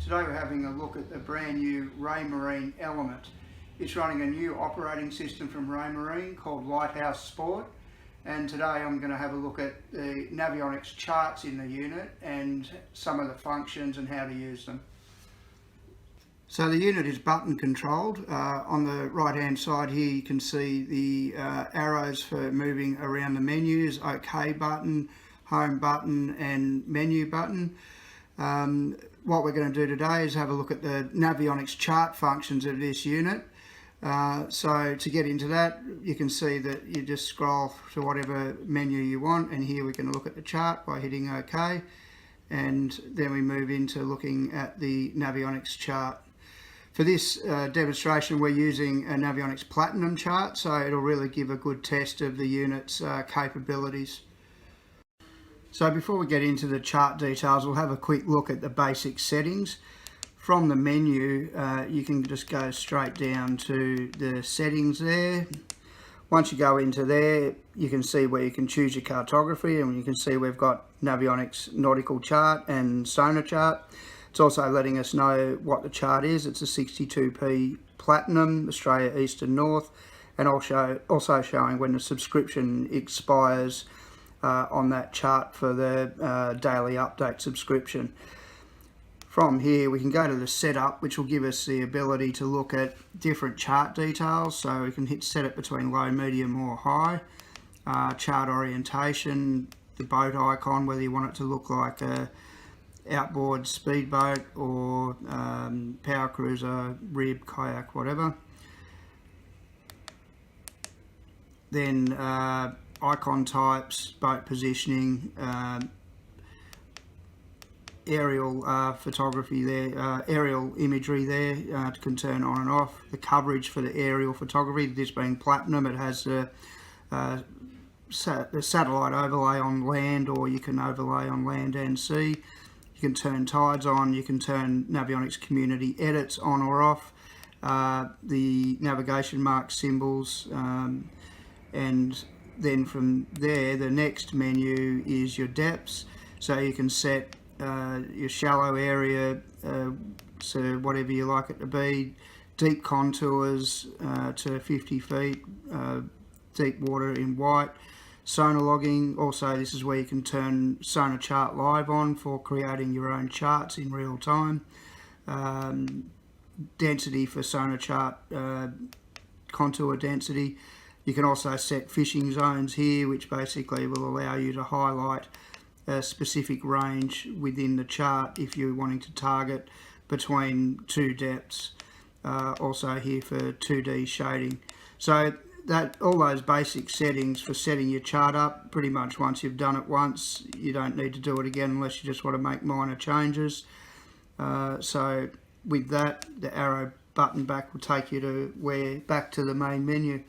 Today we're having a look at the brand new Raymarine Element. It's running a new operating system from Raymarine called Lighthouse Sport, and today I'm going to have a look at the Navionics charts in the unit and some of the functions and how to use them. So the unit is button controlled. On the right hand side here you can see the arrows for moving around the menus, OK button, home button and menu button. What we're going to do today is have a look at the Navionics chart functions of this unit. So to get into that, you can see that you just scroll to whatever menu you want, and here we can look at the chart by hitting OK, and then we move into looking at the Navionics chart. For this demonstration we're using a Navionics Platinum chart, so it'll really give a good test of the unit's capabilities. So before we get into the chart details, we'll have a quick look at the basic settings. From the menu, you can just go straight down to the settings there. Once you go into there, you can see where you can choose your cartography, and you can see we've got Navionics Nautical Chart and Sonarchart. It's also letting us know what the chart is. It's a 62p Platinum, Australia East and North, and also showing when the subscription expires on that chart for the daily update subscription. From here we can go to the setup, which will give us the ability to look at different chart details. So we can hit set it between low, medium or high. Chart orientation, the boat icon, whether you want it to look like a outboard speedboat or power cruiser, rib, kayak, whatever. Then icon types, boat positioning, aerial photography there, aerial imagery there, can turn on and off. The coverage for the aerial photography, this being Platinum, it has the satellite overlay on land, or you can overlay on land and sea. You can turn tides on, you can turn Navionics community edits on or off, the navigation mark symbols, and then from there the next menu is your depths. So you can set your shallow area, so whatever you like it to be, deep contours to 50 feet, deep water in white. Sonar logging, also this is where you can turn Sonarchart live on for creating your own charts in real time. Density for Sonarchart, contour density. You can also set fishing zones here, which basically will allow you to highlight a specific range within the chart if you're wanting to target between two depths. Also here for 2D shading. So that all those basic settings for setting your chart up, pretty much once you've done it once, you don't need to do it again unless you just want to make minor changes. So with that, the arrow button back will take you to back to the main menu.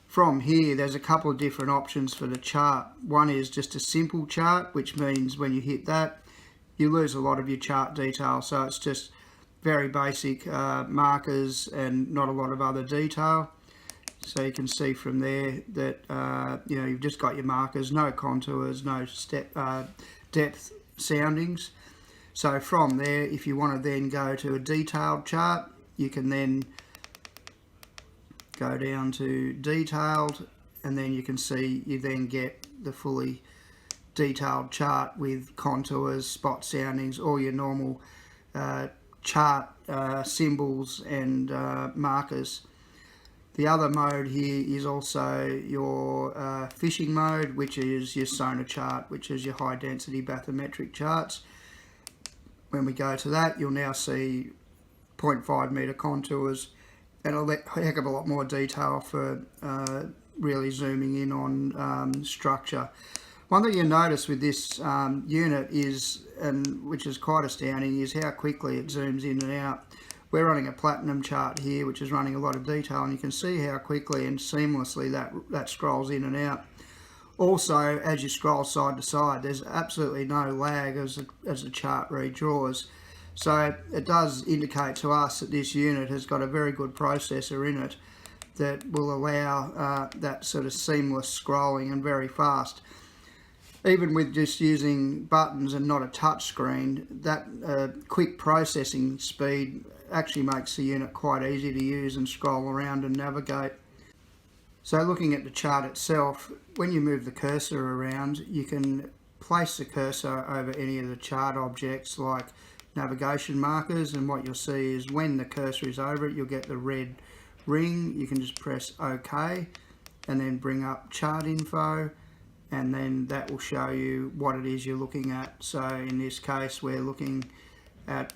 From here, there's a couple of different options for the chart. One is just a simple chart, which means when you hit that, you lose a lot of your chart detail. So it's just very basic markers and not a lot of other detail. So you can see from there that you've just got your markers, no contours, no depth soundings. So from there, if you want to then go to a detailed chart, you can then go down to detailed, and then you can see you then get the fully detailed chart with contours, spot soundings, all your normal chart symbols and markers. The other mode here is also your fishing mode, which is your Sonarchart, which is your high density bathymetric charts. When we go to that, you'll now see 0.5 metre contours and a heck of a lot more detail for really zooming in on structure. One thing you'll notice with this unit is, and which is quite astounding, is how quickly it zooms in and out. We're running a Platinum chart here, which is running a lot of detail, and you can see how quickly and seamlessly that scrolls in and out. Also, as you scroll side to side, there's absolutely no lag as the chart redraws. So it does indicate to us that this unit has got a very good processor in it that will allow that sort of seamless scrolling and very fast. even with just using buttons and not a touch screen, that quick processing speed actually makes the unit quite easy to use and scroll around and navigate. So looking at the chart itself, when you move the cursor around, you can place the cursor over any of the chart objects like navigation markers, and what you'll see is when the cursor is over it, you'll get the red ring. You can just press OK and then bring up chart info, and then that will show you what it is you're looking at. So in this case we're looking at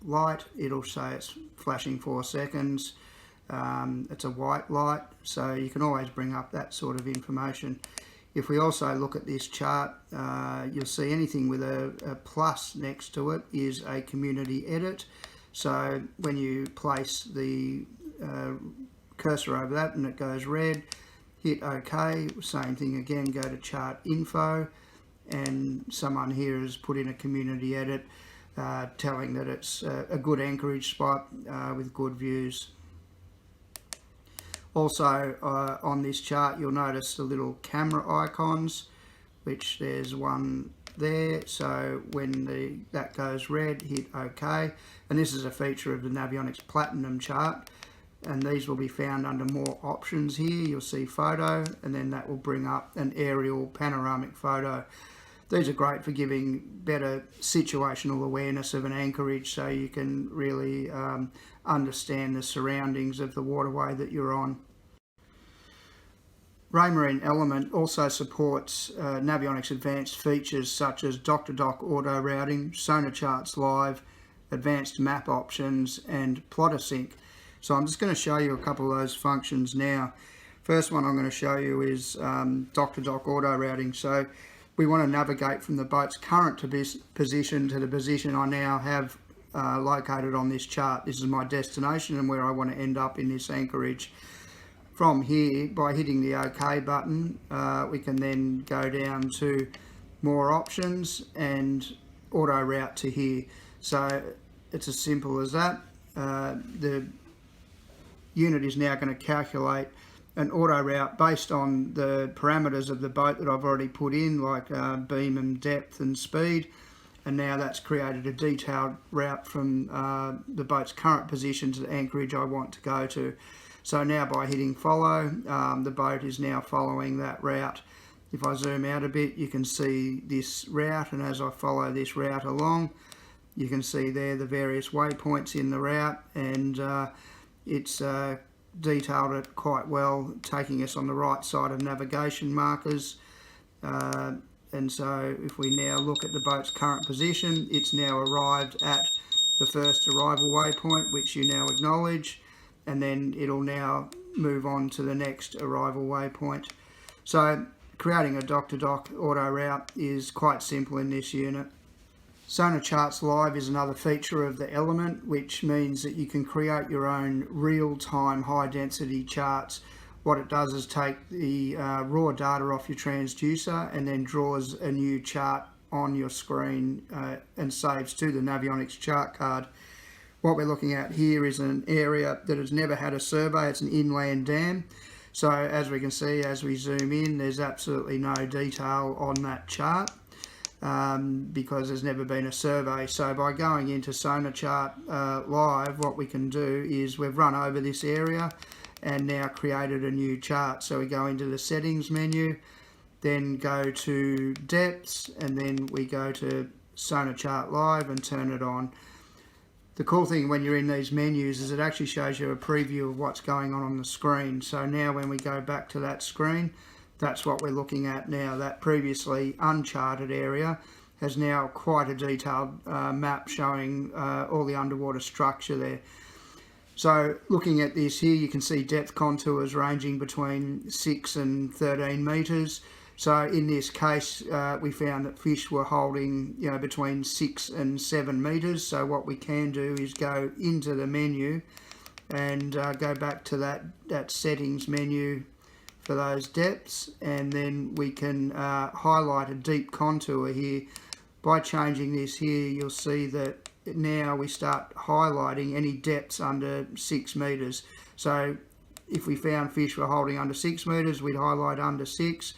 light. It'll say it's flashing 4 seconds. It's a white light, so you can always bring up that sort of information. If we also look at this chart, you'll see anything with a plus next to it is a community edit. So when you place the cursor over that and it goes red, hit OK, same thing again, go to chart info, and someone here has put in a community edit telling that it's a good anchorage spot with good views. Also on this chart you'll notice the little camera icons, which there's one there, so when that goes red, hit OK, and this is a feature of the Navionics Platinum chart, and these will be found under more options here. You'll see photo, and then that will bring up an aerial panoramic photo. These are great for giving better situational awareness of an anchorage, so you can really understand the surroundings of the waterway that you're on. Raymarine Element also supports Navionics advanced features such as dock-to-dock auto-routing, Sonarchart's live, advanced map options, and plotter sync. So I'm just going to show you a couple of those functions now. First one I'm going to show you is dock-to-dock auto-routing. So we want to navigate from the boat's current position to the position I now have located on this chart. This is my destination and where I want to end up in this anchorage. From here, by hitting the OK button, we can then go down to more options and auto route to here. So it's as simple as that. The unit is now going to calculate an auto route based on the parameters of the boat that I've already put in, like beam and depth and speed, and now that's created a detailed route from the boat's current position to the anchorage I want to go to. So now by hitting follow, the boat is now following that route. If I zoom out a bit, you can see this route, and as I follow this route along, you can see there the various waypoints in the route, and it's detailed it quite well, taking us on the right side of navigation markers. And so if we now look at the boat's current position, it's now arrived at the first arrival waypoint, which you now acknowledge, and then it'll now move on to the next arrival waypoint. So creating a dock-to-dock auto route is quite simple in this unit. Sonarchart's Live is another feature of the Element, which means that you can create your own real-time high-density charts. What it does is take the raw data off your transducer and then draws a new chart on your screen and saves to the Navionics chart card. What we're looking at here is an area that has never had a survey. It's an inland dam. So as we can see, as we zoom in, there's absolutely no detail on that chart because there's never been a survey. So by going into Sonarchart Live, what we can do is we've run over this area and now created a new chart. So we go into the settings menu, then go to depths, and then we go to Sonarchart Live and turn it on. The cool thing when you're in these menus is it actually shows you a preview of what's going on the screen. So now when we go back to that screen, that's what we're looking at now. That previously uncharted area has now quite a detailed map showing all the underwater structure there. So looking at this here, you can see depth contours ranging between 6 and 13 metres. So in this case, we found that fish were holding, between 6 and 7 metres. So what we can do is go into the menu and go back to that settings menu for those depths, and then we can highlight a deep contour here. By changing this here, you'll see that now we start highlighting any depths under 6 metres. So if we found fish were holding under 6 metres, we'd highlight under 6.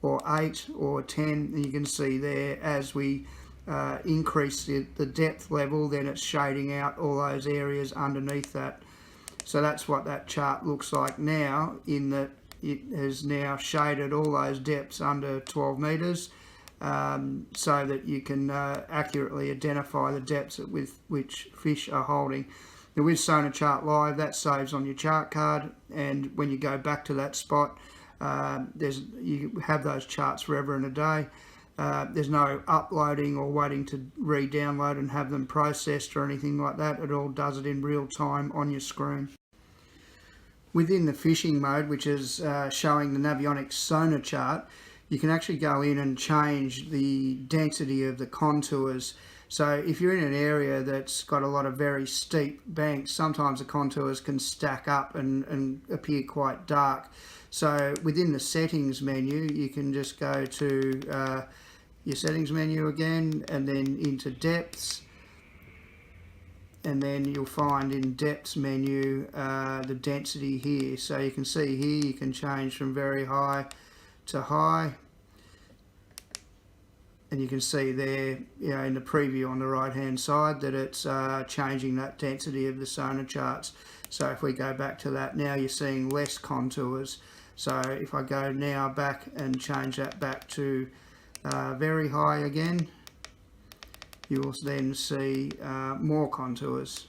or 8 or 10, and you can see there as we increase the depth level, then it's shading out all those areas underneath that. So that's what that chart looks like now, in that it has now shaded all those depths under 12 metres, so that you can accurately identify the depths with which fish are holding. Now with Sonarchart Live, that saves on your chart card, and when you go back to that spot, you have those charts forever and a day. There's no uploading or waiting to re-download and have them processed or anything like that. It all does it in real time on your screen. Within the fishing mode, which is showing the Navionics Sonarchart, you can actually go in and change the density of the contours. So if you're in an area that's got a lot of very steep banks, sometimes the contours can stack up and appear quite dark. So within the settings menu, you can just go to your settings menu again, and then into depths, and then you'll find in depths menu the density here. So you can see here you can change from very high to high, and you can see there, in the preview on the right hand side, that it's changing that density of the Sonarcharts. So if we go back to that, now you're seeing less contours. So if I go now back and change that back to very high again, you will then see more contours.